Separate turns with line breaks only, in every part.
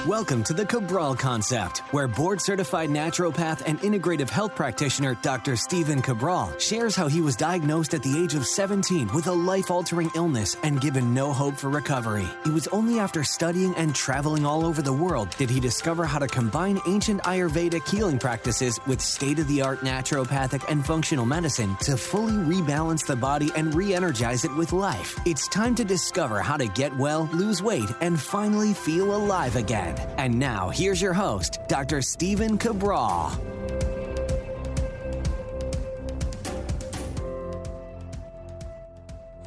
Welcome to the Cabral Concept, where board-certified naturopath and integrative health practitioner Dr. Stephen Cabral shares how he was diagnosed at the age of 17 with a life-altering illness and given no hope for recovery. It was only after studying and traveling all over the world did he discover how to combine ancient Ayurvedic healing practices with state-of-the-art naturopathic and functional medicine to fully rebalance the body and re-energize it with life. It's time to discover how to get well, lose weight, and finally feel alive again. And now, here's your host, Dr. Stephen Cabral.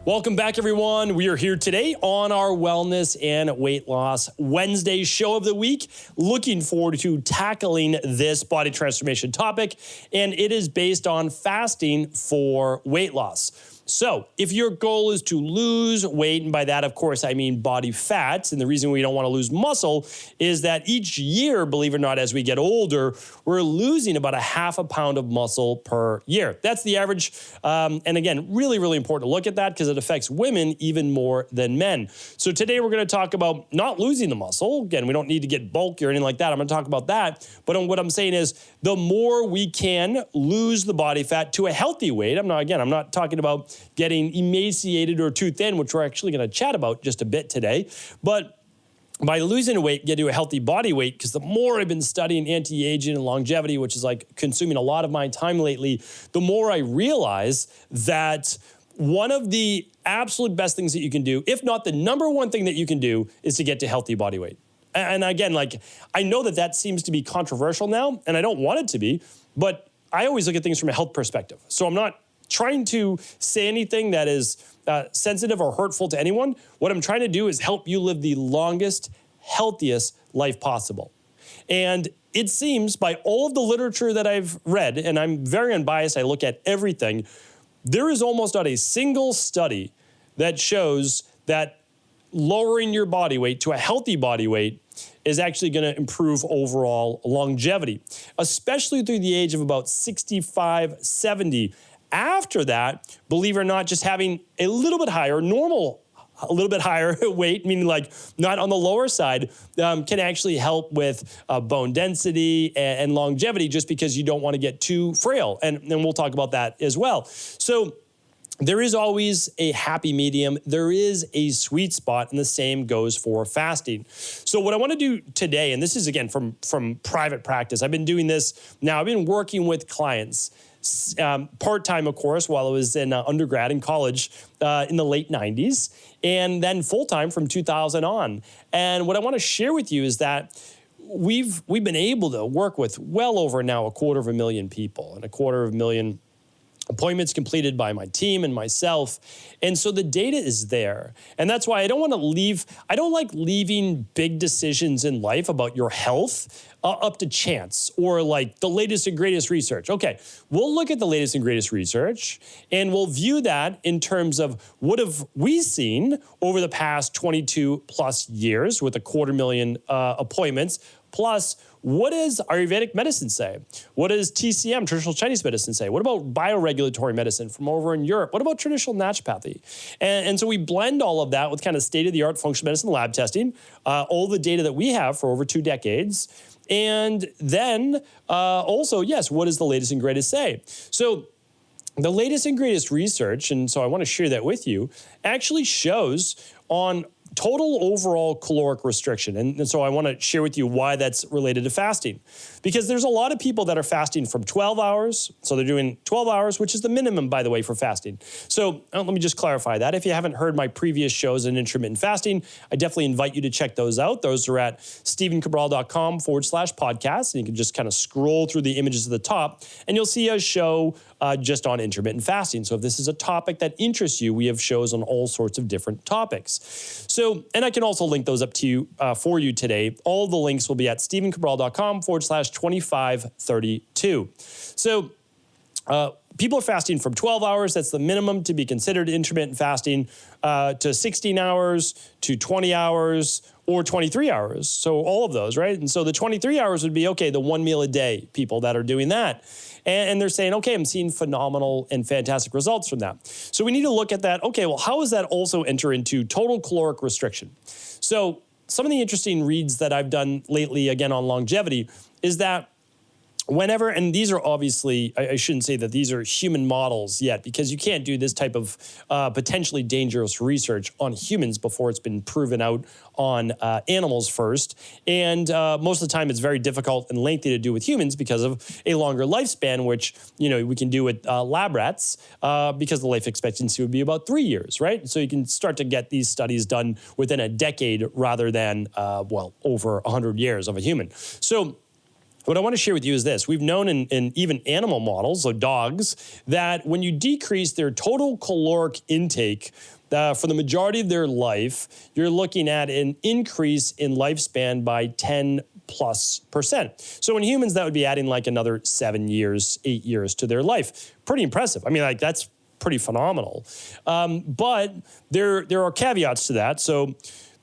Welcome back, everyone. We are here today on our Wellness and Weight Loss Wednesday show of the week. Looking forward to tackling this body transformation topic, and it is based on fasting for weight loss. So if your goal is to lose weight, and by that, of course, I mean body fat, and the reason we don't want to lose muscle is that each year, believe it or not, as we get older, we're losing about a half a pound of muscle per year. That's the average. And again, really, really important to look at that because it affects women even more than men. So today we're going to talk about not losing the muscle. Again, we don't need to get bulky or anything like that. I'm going to talk about that. But what I'm saying is the more we can lose the body fat to a healthy weight, I'm not talking about getting emaciated or too thin, which we're actually going to chat about just a bit today. But by losing weight, get to a healthy body weight, because the more I've been studying anti-aging and longevity, which is like consuming a lot of my time lately, the more I realize that one of the absolute best things that you can do, if not the number one thing that you can do, is to get to healthy body weight. And again, I know that seems to be controversial now, and I don't want it to be, but I always look at things from a health perspective. So I'm not trying to say anything that is sensitive or hurtful to anyone. What I'm trying to do is help you live the longest, healthiest life possible. And it seems by all of the literature that I've read, and I'm very unbiased, I look at everything, there is almost not a single study that shows that lowering your body weight to a healthy body weight is actually going to improve overall longevity, especially through the age of about 65, 70. After that, believe it or not, just having a little bit higher, a little bit higher weight, meaning like not on the lower side, can actually help with bone density and longevity, just because you don't want to get too frail. And we'll talk about that as well. So there is always a happy medium. There is a sweet spot, and the same goes for fasting. So what I want to do today, and this is again from private practice, I've been doing this now, I've been working with clients part-time, of course, while I was in undergrad in college in the late 90s, and then full-time from 2000 on. And what I want to share with you is that we've been able to work with well over now 250,000 people and 250,000 appointments completed by my team and myself. And so the data is there. And that's why I don't like leaving big decisions in life about your health up to chance or like the latest and greatest research. Okay, we'll look at the latest and greatest research and we'll view that in terms of what have we seen over the past 22 plus years with 250,000 appointments. Plus, what does Ayurvedic medicine say? What does TCM, traditional Chinese medicine, say? What about bioregulatory medicine from over in Europe? What about traditional naturopathy? And so we blend all of that with kind of state-of-the-art functional medicine lab testing, all the data that we have for over 2 decades. And then also, yes, what does the latest and greatest say? So the latest and greatest research, and so I want to share that with you, actually shows on total overall caloric restriction. And so I want to share with you why that's related to fasting. Because there's a lot of people that are fasting from 12 hours. So they're doing 12 hours, which is the minimum, by the way, for fasting. So let me just clarify that. If you haven't heard my previous shows on intermittent fasting, I definitely invite you to check those out. Those are at stephencabral.com/podcast. And you can just kind of scroll through the images at the top and you'll see a show just on intermittent fasting. So if this is a topic that interests you, we have shows on all sorts of different topics. So, and I can also link those up to you for you today. All the links will be at stephencabral.com/2532. So people are fasting from 12 hours. That's the minimum to be considered intermittent fasting, to 16 hours, to 20 hours, or 23 hours. So all of those, right? And so the 23 hours would be, okay, the 1 meal a day people that are doing that. And they're saying, okay, I'm seeing phenomenal and fantastic results from that. So we need to look at that. Okay, well, how does that also enter into total caloric restriction? So some of the interesting reads that I've done lately, again, on longevity, is that whenever, and these are obviously, I shouldn't say that these are human models yet, because you can't do this type of potentially dangerous research on humans before it's been proven out on animals first. And most of the time it's very difficult and lengthy to do with humans because of a longer lifespan, which, we can do with lab rats because the life expectancy would be about 3 years, right? So you can start to get these studies done within a decade rather than, over 100 years of a human. So what I want to share with you is this. We've known in even animal models, so dogs, that when you decrease their total caloric intake for the majority of their life, you're looking at an increase in lifespan by 10+%. So in humans, that would be adding like another 7 years, 8 years to their life. Pretty impressive. I mean, like that's pretty phenomenal. But there are caveats to that. So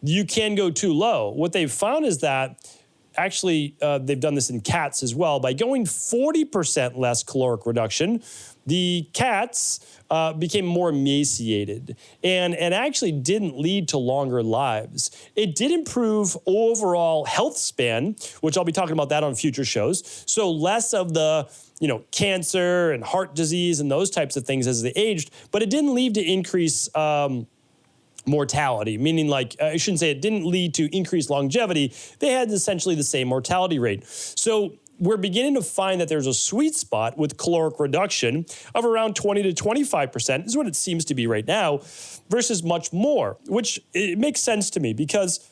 you can go too low. What they've found is that actually, they've done this in cats as well. By going 40% less caloric reduction, the cats became more emaciated and actually didn't lead to longer lives. It did improve overall health span, which I'll be talking about that on future shows. So less of the cancer and heart disease and those types of things as they aged, but it didn't lead to increase mortality, meaning like, I shouldn't say it didn't lead to increased longevity. They had essentially the same mortality rate. So we're beginning to find that there's a sweet spot with caloric reduction of around 20 to 25% is what it seems to be right now versus much more, which it makes sense to me because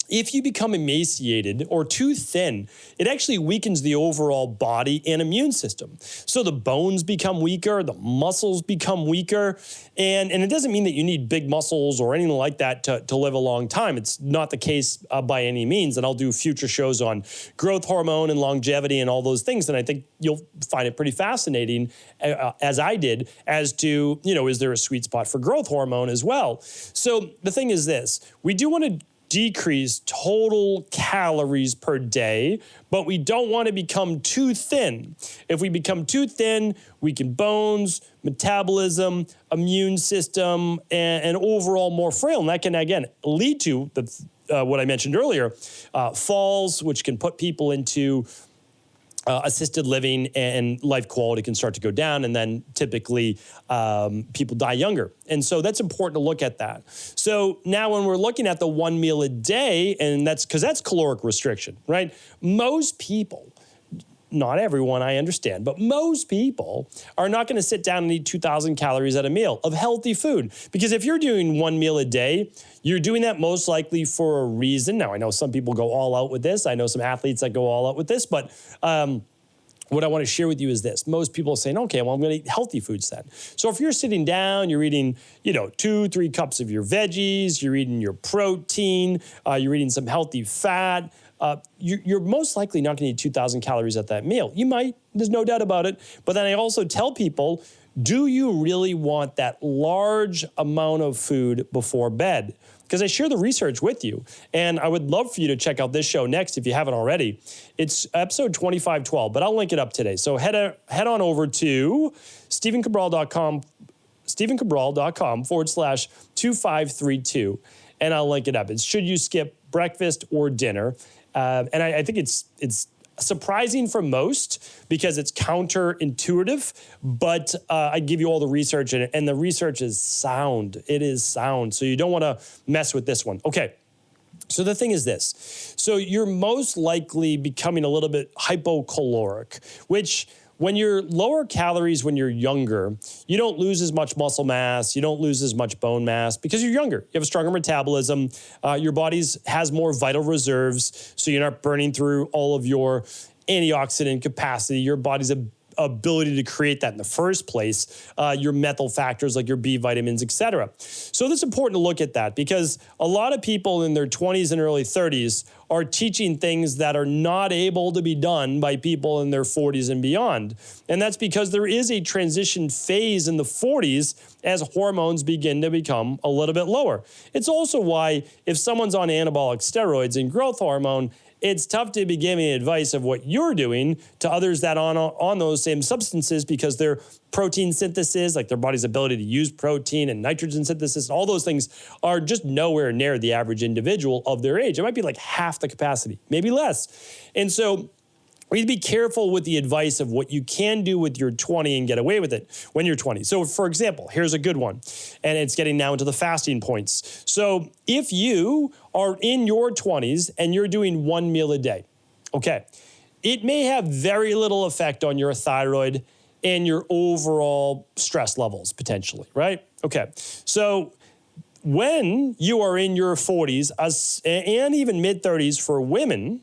if you become emaciated or too thin, it actually weakens the overall body and immune system. So the bones become weaker, the muscles become weaker, and it doesn't mean that you need big muscles or anything like that to live a long time. It's not the case by any means, and I'll do future shows on growth hormone and longevity and all those things, and I think you'll find it pretty fascinating, as I did, as to, is there a sweet spot for growth hormone as well? So the thing is this, we do want to decrease total calories per day, but we don't want to become too thin. If we become too thin, weaken bones, metabolism, immune system, and overall more frail. And that can, again, lead to what I mentioned earlier, falls, which can put people into assisted living, and life quality can start to go down, and then typically people die younger. And so that's important to look at that. So now when we're looking at the 1 meal a day, and that's because that's caloric restriction, right? Most people, not everyone, I understand, but most people are not going to sit down and eat 2,000 calories at a meal of healthy food. Because if you're doing 1 meal a day, you're doing that most likely for a reason. Now, I know some people go all out with this. I know some athletes that go all out with this, but what I want to share with you is this. Most people are saying, okay, well, I'm going to eat healthy foods then. So if you're sitting down, you're eating, 2-3 cups of your veggies, you're eating your protein, you're eating some healthy fat, you're most likely not going to eat 2,000 calories at that meal. You might, there's no doubt about it. But then I also tell people, do you really want that large amount of food before bed? Because I share the research with you, and I would love for you to check out this show next if you haven't already. It's episode 2512, but I'll link it up today. So head on over to StephenCabral.com/2532, and I'll link it up. It's should you skip breakfast or dinner? And I think it's surprising for most because it's counterintuitive, but I give you all the research in it, and the research is sound. It is sound. So you don't want to mess with this one. Okay. So the thing is this. So you're most likely becoming a little bit hypocaloric, which when you're lower calories when you're younger, you don't lose as much muscle mass, you don't lose as much bone mass because you're younger. You have a stronger metabolism, your body has more vital reserves, so you're not burning through all of your antioxidant capacity, your body's ability to create that in the first place, your methyl factors like your B vitamins, etc. So it's important to look at that because a lot of people in their 20s and early 30s are teaching things that are not able to be done by people in their 40s and beyond. And that's because there is a transition phase in the 40s as hormones begin to become a little bit lower. It's also why if someone's on anabolic steroids and growth hormone, it's tough to be giving advice of what you're doing to others that on those same substances, because their protein synthesis, like their body's ability to use protein and nitrogen synthesis, all those things are just nowhere near the average individual of their age. It might be like half the capacity, maybe less. And so we need to be careful with the advice of what you can do with your 20 and get away with it when you're 20. So for example, here's a good one, and it's getting now into the fasting points. So if you are in your 20s and you're doing one meal a day, okay, it may have very little effect on your thyroid and your overall stress levels potentially, right? Okay, so when you are in your 40s and even mid 30s for women,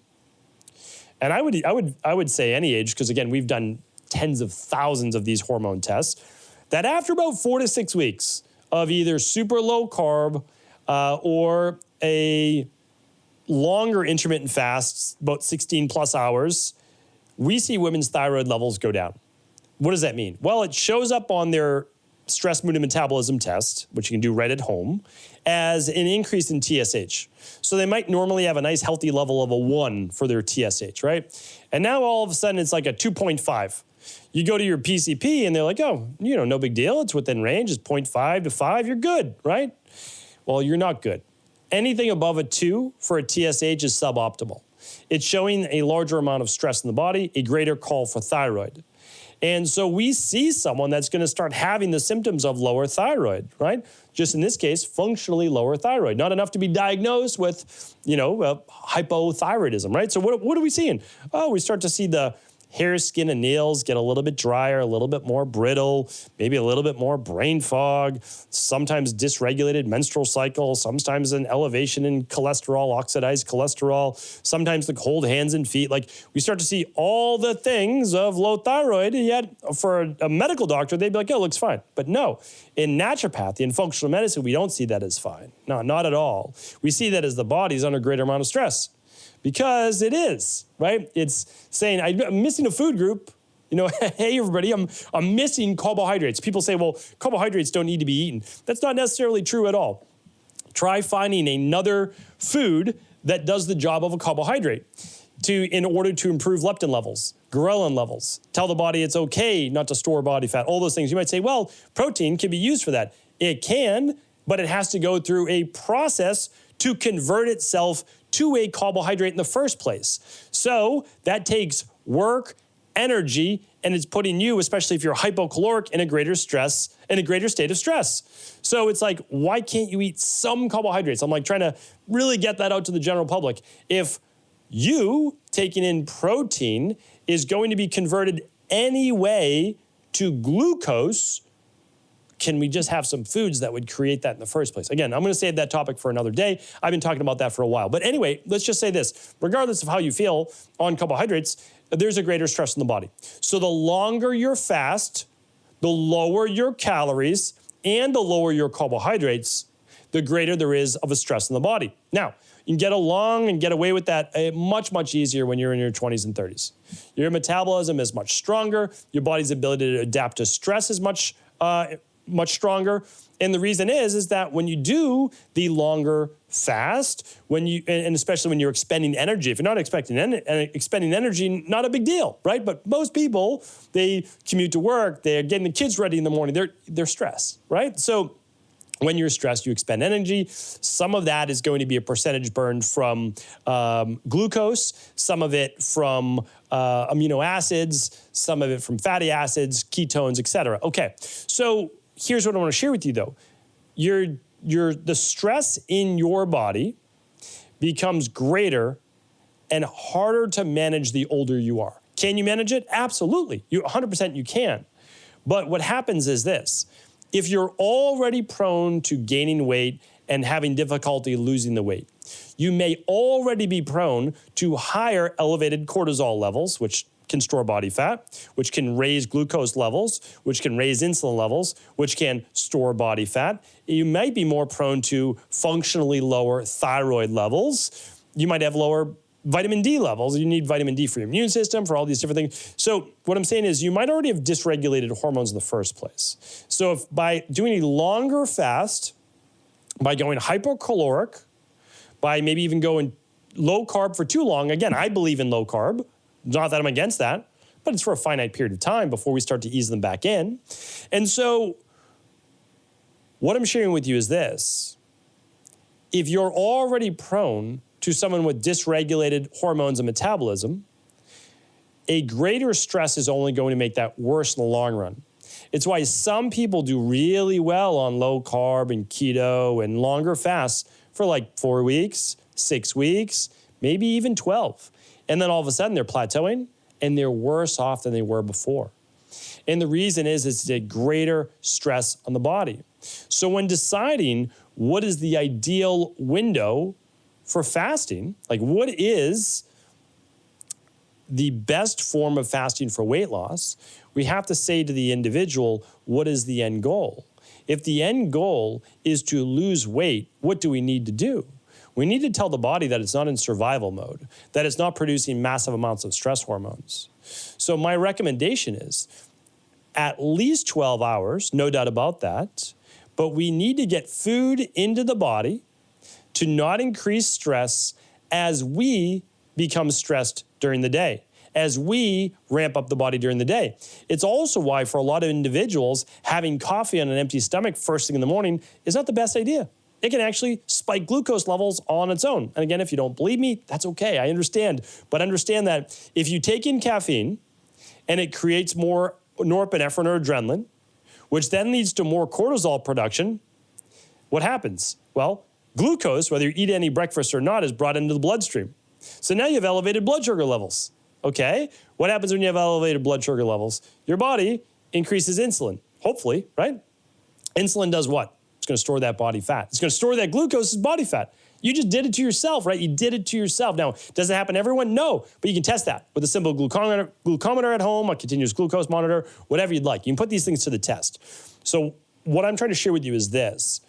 and I would say any age, because again, we've done tens of thousands of these hormone tests, that after about 4 to 6 weeks of either super low carb or a longer intermittent fast, about 16 plus hours, we see women's thyroid levels go down. What does that mean? Well, it shows up on their stress, mood, and metabolism test, which you can do right at home, as an increase in TSH. So they might normally have a nice healthy level of a 1 for their TSH, right? And now all of a sudden it's like a 2.5. You go to your PCP and they're like, oh, no big deal. It's within range. It's 0.5 to 5. You're good, right? Well, you're not good. Anything above a 2 for a TSH is suboptimal. It's showing a larger amount of stress in the body, a greater call for thyroid. And so we see someone that's going to start having the symptoms of lower thyroid, right? Just in this case, functionally lower thyroid. Not enough to be diagnosed with, hypothyroidism, right? So what are we seeing? Oh, we start to see the hair, skin, and nails get a little bit drier, a little bit more brittle, maybe a little bit more brain fog, sometimes dysregulated menstrual cycle, sometimes an elevation in cholesterol, oxidized cholesterol, sometimes the cold hands and feet. Like we start to see all the things of low thyroid, yet for a medical doctor, they'd be like, oh, it looks fine. But no, in naturopathy and functional medicine, we don't see that as fine. No, not at all. We see that as the body's under a greater amount of stress. Because it is, right? It's saying, I'm missing a food group. Hey, everybody, I'm missing carbohydrates. People say, well, carbohydrates don't need to be eaten. That's not necessarily true at all. Try finding another food that does the job of a carbohydrate in order to improve leptin levels, ghrelin levels, tell the body it's okay not to store body fat, all those things. You might say, well, protein can be used for that. It can, but it has to go through a process to convert itself to a carbohydrate in the first place. So that takes work, energy, and it's putting you, especially if you're hypocaloric, in a greater state of stress. So it's like, why can't you eat some carbohydrates? I'm like trying to really get that out to the general public. If you taking in protein is going to be converted anyway to glucose, can we just have some foods that would create that in the first place? Again, I'm going to save that topic for another day. I've been talking about that for a while. But anyway, let's just say this. Regardless of how you feel on carbohydrates, there's a greater stress in the body. So the longer your fast, the lower your calories, and the lower your carbohydrates, the greater there is of a stress in the body. Now, you can get along and get away with that much, much easier when you're in your 20s and 30s. Your metabolism is much stronger. Your body's ability to adapt to stress is much stronger. And the reason is that when you do the longer fast, and especially when you're expending energy, if you're not expending energy, not a big deal, right? But most people, they commute to work, they're getting the kids ready in the morning, they're stressed, right? So when you're stressed, you expend energy. Some of that is going to be a percentage burned from glucose, some of it from amino acids, some of it from fatty acids, ketones, et cetera. Okay, so here's what I want to share with you, though. The stress in your body becomes greater and harder to manage the older you are. Can you manage it? Absolutely. 100% you can. But what happens is this. If you're already prone to gaining weight and having difficulty losing the weight, you may already be prone to higher elevated cortisol levels, which can store body fat, which can raise glucose levels, which can raise insulin levels, which can store body fat. You might be more prone to functionally lower thyroid levels. You might have lower vitamin D levels. You need vitamin D for your immune system, for all these different things. So what I'm saying is you might already have dysregulated hormones in the first place. So if by doing a longer fast, by going hypocaloric, by maybe even going low carb for too long, again, I believe in low carb. Not that I'm against that, but it's for a finite period of time before we start to ease them back in. And so what I'm sharing with you is this. If you're already prone to someone with dysregulated hormones and metabolism, a greater stress is only going to make that worse in the long run. It's why some people do really well on low carb and keto and longer fasts for like 4 weeks, 6 weeks, maybe even 12. And then all of a sudden they're plateauing and they're worse off than they were before. And the reason is it's a greater stress on the body. So when deciding what is the ideal window for fasting, like what is the best form of fasting for weight loss, we have to say to the individual, what is the end goal? If the end goal is to lose weight, what do we need to do? We need to tell the body that it's not in survival mode, that it's not producing massive amounts of stress hormones. So my recommendation is at least 12 hours, no doubt about that, but we need to get food into the body to not increase stress as we become stressed during the day, as we ramp up the body during the day. It's also why for a lot of individuals, having coffee on an empty stomach first thing in the morning is not the best idea. It can actually spike glucose levels on its own. And again, if you don't believe me, that's okay, I understand. But understand that if you take in caffeine and it creates more norepinephrine or adrenaline, which then leads to more cortisol production, what happens? Well, glucose, whether you eat any breakfast or not, is brought into the bloodstream. So now you have elevated blood sugar levels. Okay, what happens when you have elevated blood sugar levels? Your body increases insulin, hopefully, right? Insulin does what? It's going to store that body fat. It's going to store that glucose as body fat. You just did it to yourself, right? You did it to yourself. Now, does it happen to everyone? No, but you can test that with a simple glucometer at home, a continuous glucose monitor, whatever you'd like. You can put these things to the test. So what I'm trying to share with you is this.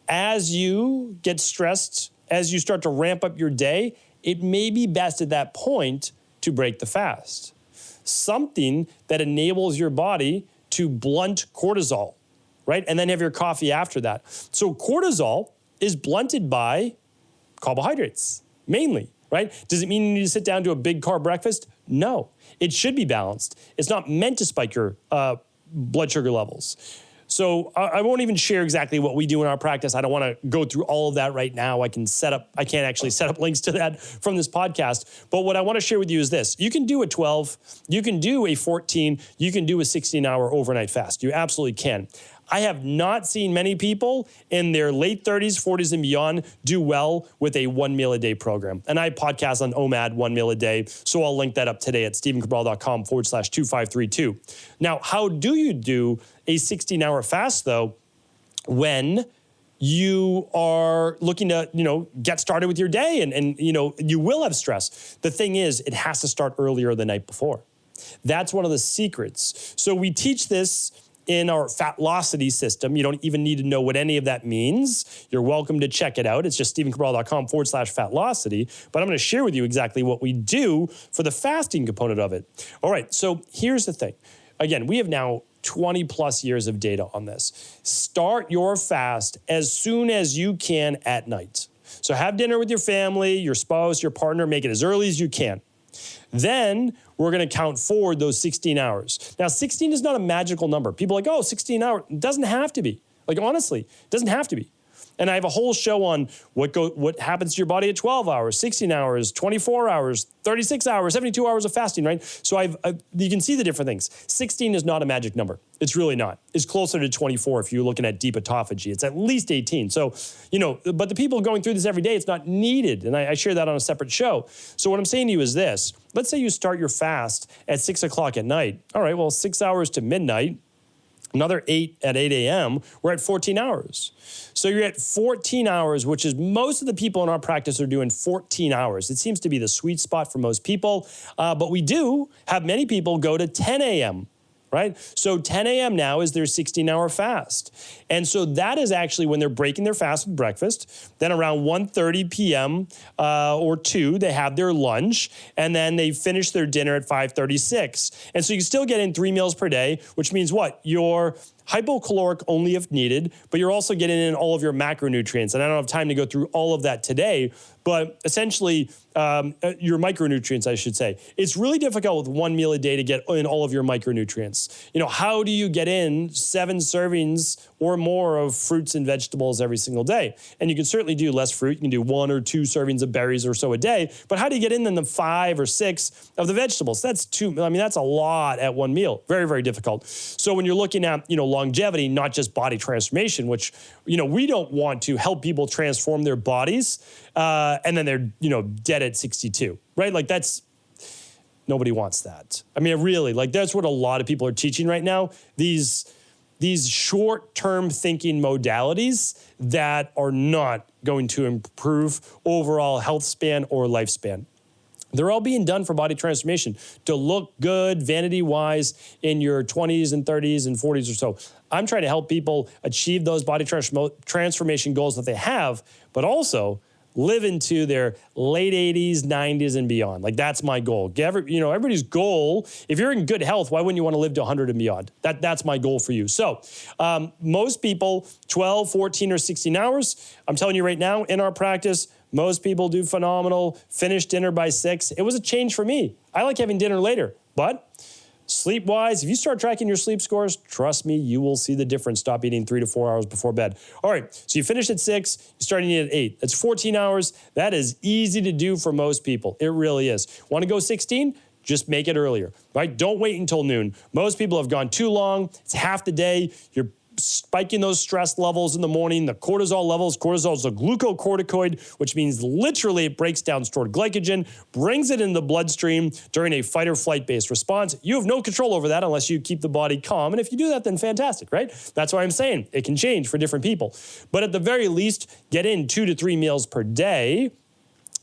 As you get stressed, as you start to ramp up your day, it may be best at that point to break the fast. Something that enables your body to blunt cortisol, right? And then have your coffee after that. So cortisol is blunted by carbohydrates, mainly, right? Does it mean you need to sit down to a big carb breakfast? No, it should be balanced. It's not meant to spike your blood sugar levels. So I won't even share exactly what we do in our practice. I don't want to go through all of that right now. I can't actually set up links to that from this podcast. But what I want to share with you is this. You can do a 12, you can do a 14, you can do a 16-hour overnight fast. You absolutely can. I have not seen many people in their late 30s, 40s, and beyond do well with a 1 meal a day program. And I podcast on OMAD 1 meal a day. So I'll link that up today at stephencabral.com/2532. Now, how do you do a 16-hour fast though, when you are looking to, get started with your day and you will have stress? The thing is, it has to start earlier the night before. That's one of the secrets. So we teach this in our Fatlocity system. You don't even need to know what any of that means. You're welcome to check it out. It's just stephencabral.com/Fatlocity. But I'm going to share with you exactly what we do for the fasting component of it. All right, so here's the thing. Again, we have now 20 plus years of data on this. Start your fast as soon as you can at night. So have dinner with your family, your spouse, your partner, make it as early as you can. Then we're going to count forward those 16 hours. Now, 16 is not a magical number. People are like, 16 hours. It doesn't have to be. Like, honestly, it doesn't have to be. And I have a whole show on what happens to your body at 12 hours, 16 hours, 24 hours, 36 hours, 72 hours of fasting, right? So you can see the different things. 16 is not a magic number. It's really not. It's closer to 24 if you're looking at deep autophagy. It's at least 18. So, but the people going through this every day, it's not needed. And I share that on a separate show. So what I'm saying to you is this. Let's say you start your fast at 6 o'clock at night. All right, well, 6 hours to midnight. Another 8 at 8 a.m., we're at 14 hours. So you're at 14 hours, which is most of the people in our practice are doing 14 hours. It seems to be the sweet spot for most people. But we do have many people go to 10 a.m., right? So 10 a.m. now is their 16-hour fast. And so that is actually when they're breaking their fast with breakfast. Then around 1:30 p.m. Or 2, they have their lunch, and then they finish their dinner at 5:36. And so you still get in 3 meals per day, which means what? Your hypocaloric only if needed, but you're also getting in all of your macronutrients. And I don't have time to go through all of that today, but essentially your micronutrients, I should say. It's really difficult with one meal a day to get in all of your micronutrients. How do you get in 7 servings or more of fruits and vegetables every single day? And you can certainly do less fruit. You can do 1 or 2 servings of berries or so a day, but how do you get in then the 5 or 6 of the vegetables? That's that's a lot at one meal. Very, very difficult. So when you're looking at, longevity, not just body transformation, which, we don't want to help people transform their bodies and then they're, dead at 62, right? Like nobody wants that. Really, that's what a lot of people are teaching right now. These short-term thinking modalities that are not going to improve overall health span or lifespan. They're all being done for body transformation to look good, vanity-wise, in your 20s and 30s and 40s or so. I'm trying to help people achieve those body transformation goals that they have, but also live into their late 80s, 90s, and beyond. That's my goal. Everybody's goal, if you're in good health, why wouldn't you want to live to 100 and beyond? That's my goal for you. So most people, 12, 14, or 16 hours. I'm telling you right now, in our practice, most people do phenomenal, finish dinner by 6. It was a change for me. I like having dinner later, but sleep-wise, if you start tracking your sleep scores, trust me, you will see the difference. Stop eating 3 to 4 hours before bed. All right, so you finish at 6, you start eating at 8. That's 14 hours. That is easy to do for most people. It really is. Want to go 16? Just make it earlier, right? Don't wait until noon. Most people have gone too long. It's half the day. You're spiking those stress levels in the morning, the cortisol levels. Cortisol is a glucocorticoid, which means literally it breaks down stored glycogen, brings it in the bloodstream during a fight or flight based response. You have no control over that unless you keep the body calm. And if you do that, then fantastic, right? That's why I'm saying it can change for different people. But at the very least, get in 2 to 3 meals per day.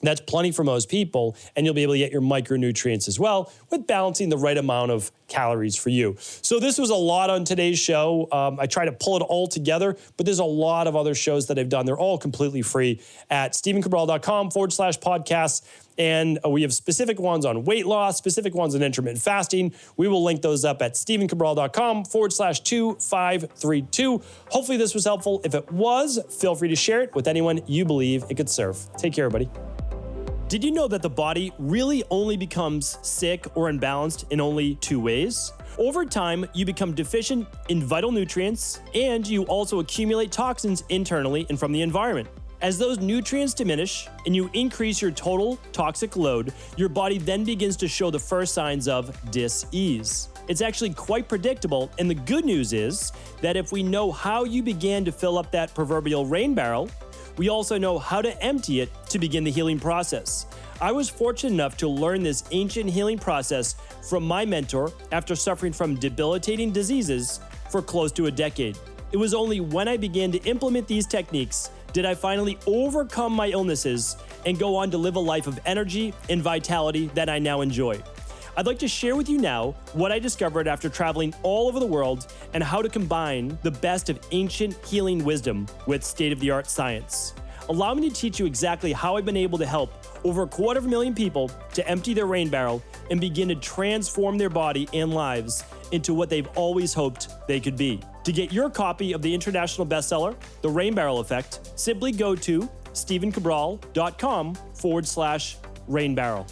That's plenty for most people, and you'll be able to get your micronutrients as well with balancing the right amount of calories for you. So this was a lot on today's show. I try to pull it all together, but there's a lot of other shows that I've done. They're all completely free at stephencabral.com/podcasts. And we have specific ones on weight loss, specific ones on intermittent fasting. We will link those up at stephencabral.com/2532. Hopefully this was helpful. If it was, feel free to share it with anyone you believe it could serve. Take care, everybody. Did you know that the body really only becomes sick or imbalanced in only 2 ways? Over time, you become deficient in vital nutrients, and you also accumulate toxins internally and from the environment. As those nutrients diminish and you increase your total toxic load, your body then begins to show the first signs of dis-ease. It's actually quite predictable, and the good news is that if we know how you began to fill up that proverbial rain barrel, we also know how to empty it to begin the healing process. I was fortunate enough to learn this ancient healing process from my mentor after suffering from debilitating diseases for close to a decade. It was only when I began to implement these techniques did I finally overcome my illnesses and go on to live a life of energy and vitality that I now enjoy. I'd like to share with you now what I discovered after traveling all over the world and how to combine the best of ancient healing wisdom with state-of-the-art science. Allow me to teach you exactly how I've been able to help over 250,000 people to empty their rain barrel and begin to transform their body and lives into what they've always hoped they could be. To get your copy of the international bestseller, The Rain Barrel Effect, simply go to stephencabral.com/rainbarrel.